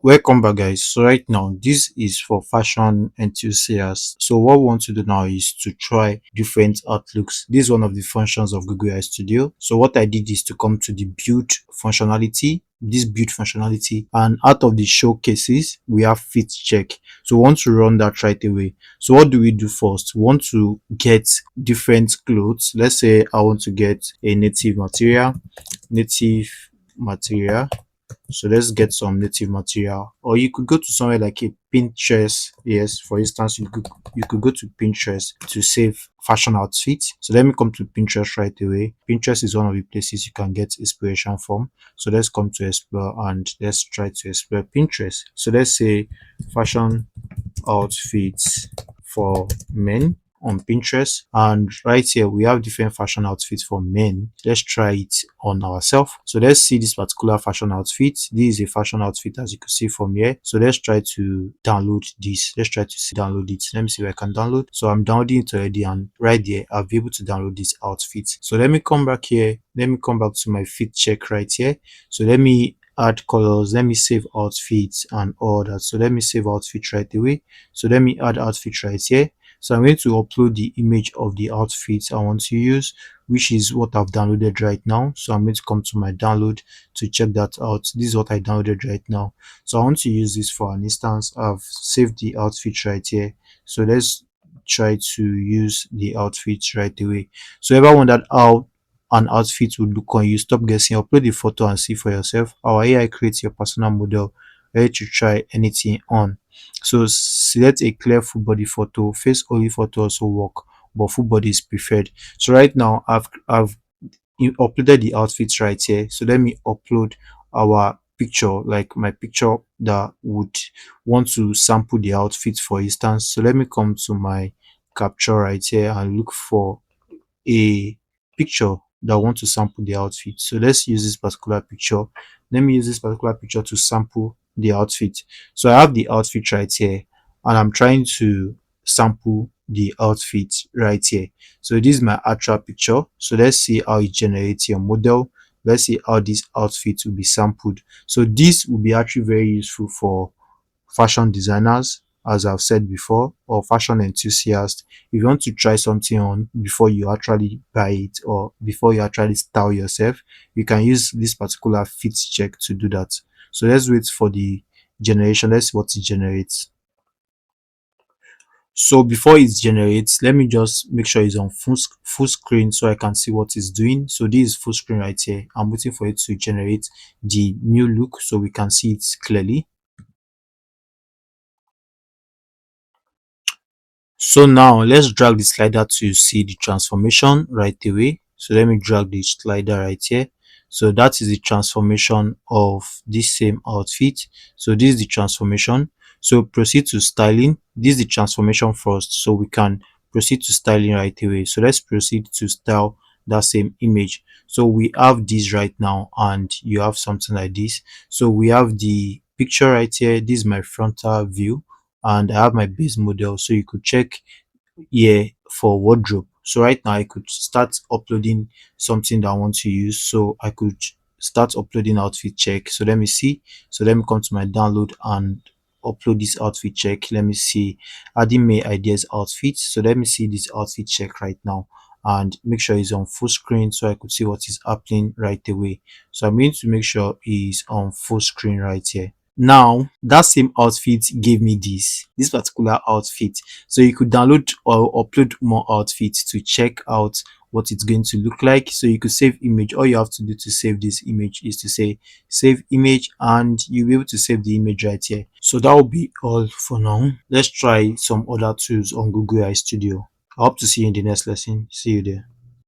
Welcome back, guys. So right now, this is for fashion enthusiasts. So what we want to do now is to try different outlooks. This is one of the functions of Google AI Studio. So what I did is to come to the build functionality, this build functionality, and out of the showcases, we have fit check. So we want to run that right away. So what do we do first? We want to get different clothes. Let's say I want to get a native material. So let's get some native material, or you could go to somewhere like a Pinterest. Yes, for instance, you could go to Pinterest to save fashion outfits. So let me come to Pinterest right away. Pinterest is one of the places you can get inspiration from. So let's come to explore and let's try to explore Pinterest. So let's say fashion outfits for men on Pinterest, and right here we have different fashion outfits for men. Let's try it on ourselves. So let's see this particular fashion outfit. This is a fashion outfit, as you can see from here. So let's try to download this. Let's try to download it. Let me see if I can download. So I'm downloading it already, and right there I'll be able to download this outfit. So let me come back here. Let me come back to my fit check right here. So let me add colors, let me save outfits and all that. So let me save outfit right away. So let me add outfit right here. So I'm going to upload the image of the outfit I want to use, which is what I've downloaded right now. So I'm going to come to my download to check that out. This is what I downloaded right now. So I want to use this for an instance. I've saved the outfit right here. So let's try to use the outfit right away. So ever wondered how an outfit would look on you? Stop guessing, upload the photo and see for yourself. Our AI creates your personal model ready to try anything on. So select a clear full body photo. Face only photo also work, but full body is preferred. So right now I've uploaded the outfits right here. So let me upload our picture, like my picture that would want to sample the outfit, for instance. So let me come to my capture right here and look for a picture that want to sample the outfit. So let's use this particular picture. Let me use this particular picture to sample the outfit. So I have the outfit right here, and I'm trying to sample the outfit right here. So this is my actual picture. So let's see how it generates your model. Let's see how this outfit will be sampled. So this will be actually very useful for fashion designers, as I've said before, or fashion enthusiasts. If you want to try something on before you actually buy it, or before you actually style yourself, you can use this particular fit check to do that. So let's wait for the generation. Let's see what it generates. So before it generates, let me just make sure it's on full screen so I can see what it's doing. So this is full screen right here. I'm waiting for it to generate the new look so we can see it clearly. So now let's drag the slider to see the transformation right away. So let me drag the slider right here. So that is the transformation of this same outfit. So this is the transformation. So proceed to styling. This is the transformation first. So we can proceed to styling right away. So let's proceed to style that same image. So we have this right now, and you have something like this. So we have the picture right here. This is my frontal view, and I have my base model, so you could check here for wardrobe. So right now I could start uploading something that I want to use. So I could start uploading outfit check. So let me see. So let me come to my download and upload this outfit check. Let me see, adding May ideas outfit. So let me see this outfit check right now and make sure it's on full screen so I could see what is happening right away. So I'm going to make sure it's on full screen right here. Now that same outfit gave me this particular outfit. So you could download or upload more outfits to check out what it's going to look like. So you could save image. All you have to do to save this image is to say save image, and you'll be able to save the image right here. So that will be all for now. Let's try some other tools on Google AI Studio. I hope to see you in the next lesson. See you there.